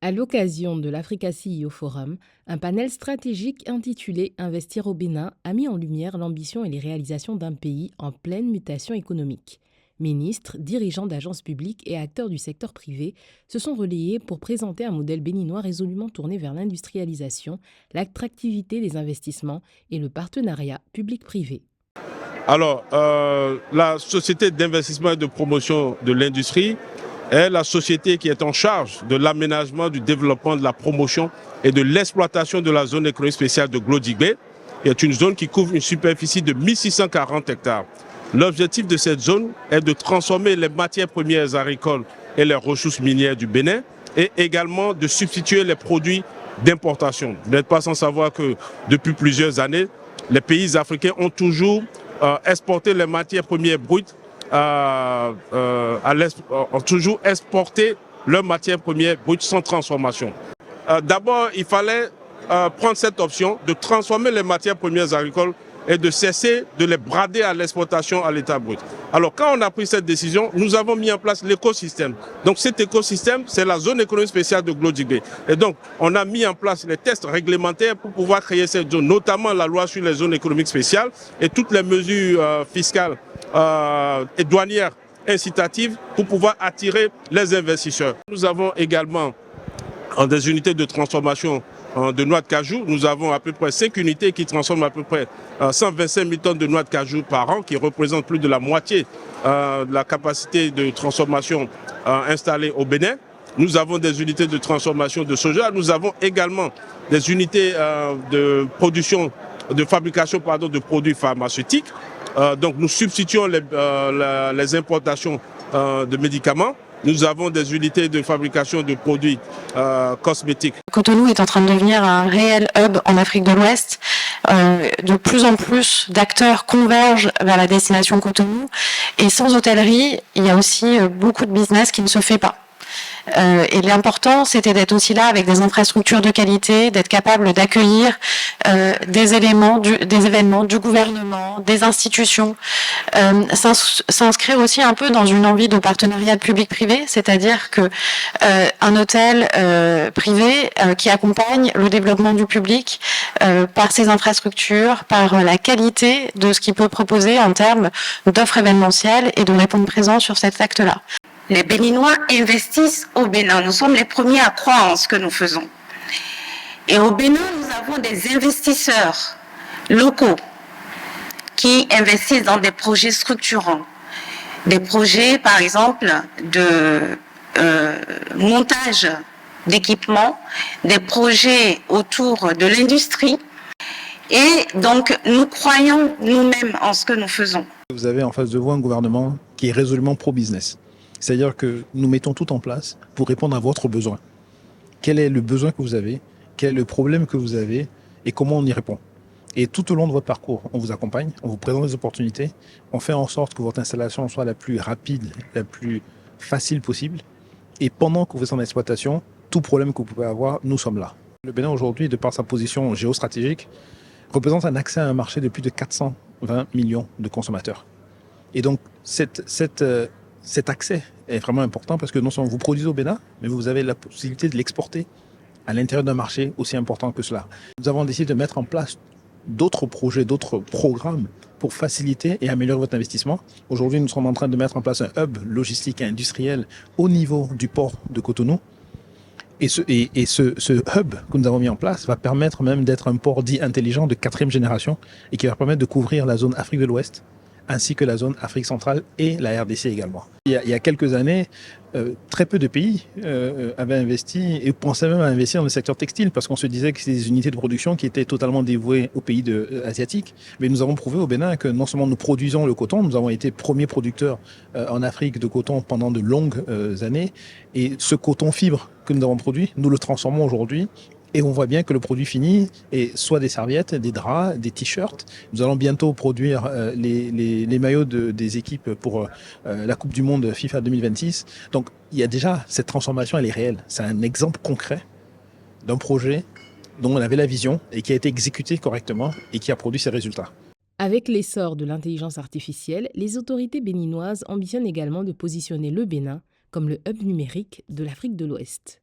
À l'occasion de l'Africa CEO Forum, un panel stratégique intitulé Investir au Bénin a mis en lumière l'ambition et les réalisations d'un pays en pleine mutation économique. Ministres, dirigeants d'agences publiques et acteurs du secteur privé se sont relayés pour présenter un modèle béninois résolument tourné vers l'industrialisation, l'attractivité des investissements et le partenariat public-privé. Alors, la société d'investissement et de promotion de l'industrie est la société qui est en charge de l'aménagement, du développement, de la promotion et de l'exploitation de la zone économique spéciale de Glo-Djibé, qui est une zone qui couvre une superficie de 1640 hectares. L'objectif de cette zone est de transformer les matières premières agricoles et les ressources minières du Bénin et également de substituer les produits d'importation. Vous n'êtes pas sans savoir que depuis plusieurs années, les pays africains ont toujours exporté les matières premières brutes, ont toujours exporté leurs matières premières brutes sans transformation. D'abord, il fallait prendre cette option de transformer les matières premières agricoles et de cesser de les brader à l'exportation à l'état brut. Alors quand on a pris cette décision, nous avons mis en place l'écosystème. Donc cet écosystème, c'est la zone économique spéciale de Glo-Djibé. Et donc on a mis en place les tests réglementaires pour pouvoir créer cette zone, notamment la loi sur les zones économiques spéciales et toutes les mesures fiscales et douanières incitatives pour pouvoir attirer les investisseurs. Nous avons également des unités de transformation de noix de cajou. Nous avons à peu près 5 unités qui transforment à peu près 125 000 tonnes de noix de cajou par an, qui représentent plus de la moitié de la capacité de transformation installée au Bénin. Nous avons des unités de transformation de soja. Nous avons également des unités de production, de fabrication de produits pharmaceutiques. Donc nous substituons les importations de médicaments. Nous avons des unités de fabrication de produits cosmétiques. Cotonou est en train de devenir un réel hub en Afrique de l'Ouest. De plus en plus d'acteurs convergent vers la destination Cotonou. Et sans hôtellerie, il y a aussi beaucoup de business qui ne se fait pas. Et l'important, c'était d'être aussi là avec des infrastructures de qualité, d'être capable d'accueillir des événements du gouvernement, des institutions, s'inscrire aussi un peu dans une envie de partenariat public-privé, c'est-à-dire que un hôtel privé qui accompagne le développement du public par ses infrastructures, par la qualité de ce qu'il peut proposer en termes d'offres événementielles et de répondre présent sur cet acte-là. Les Béninois investissent au Bénin. Nous sommes les premiers à croire en ce que nous faisons. Et au Bénin, nous avons des investisseurs locaux qui investissent dans des projets structurants. Des projets, par exemple, de montage d'équipements, des projets autour de l'industrie. Et donc, nous croyons nous-mêmes en ce que nous faisons. Vous avez en face de vous un gouvernement qui est résolument pro-business. C'est-à-dire que nous mettons tout en place pour répondre à votre besoin. Quel est le besoin que vous avez? Quel est le problème que vous avez? Et comment on y répond? Et tout au long de votre parcours, on vous accompagne, on vous présente des opportunités, on fait en sorte que votre installation soit la plus rapide, la plus facile possible. Et pendant que vous êtes en exploitation, tout problème que vous pouvez avoir, nous sommes là. Le Bénin aujourd'hui, de par sa position géostratégique, représente un accès à un marché de plus de 420 millions de consommateurs. Et donc, cet accès est vraiment important parce que non seulement vous produisez au Bénin, mais vous avez la possibilité de l'exporter à l'intérieur d'un marché aussi important que cela. Nous avons décidé de mettre en place d'autres projets, d'autres programmes pour faciliter et améliorer votre investissement. Aujourd'hui, nous sommes en train de mettre en place un hub logistique et industriel au niveau du port de Cotonou. Et ce hub que nous avons mis en place va permettre même d'être un port dit intelligent de 4e génération et qui va permettre de couvrir la zone Afrique de l'Ouest, ainsi que la zone Afrique centrale et la RDC également. Il y a quelques années, très peu de pays avaient investi et pensaient même à investir dans le secteur textile parce qu'on se disait que c'était des unités de production qui étaient totalement dévouées aux pays asiatiques. Mais nous avons prouvé au Bénin que non seulement nous produisons le coton, nous avons été premiers producteurs en Afrique de coton pendant de longues années. Et ce coton fibre que nous avons produit, nous le transformons aujourd'hui. Et on voit bien que le produit fini est soit des serviettes, des draps, des t-shirts. Nous allons bientôt produire les maillots des équipes pour la Coupe du Monde FIFA 2026. Donc il y a déjà cette transformation, elle est réelle. C'est un exemple concret d'un projet dont on avait la vision et qui a été exécuté correctement et qui a produit ses résultats. Avec l'essor de l'intelligence artificielle, les autorités béninoises ambitionnent également de positionner le Bénin comme le hub numérique de l'Afrique de l'Ouest.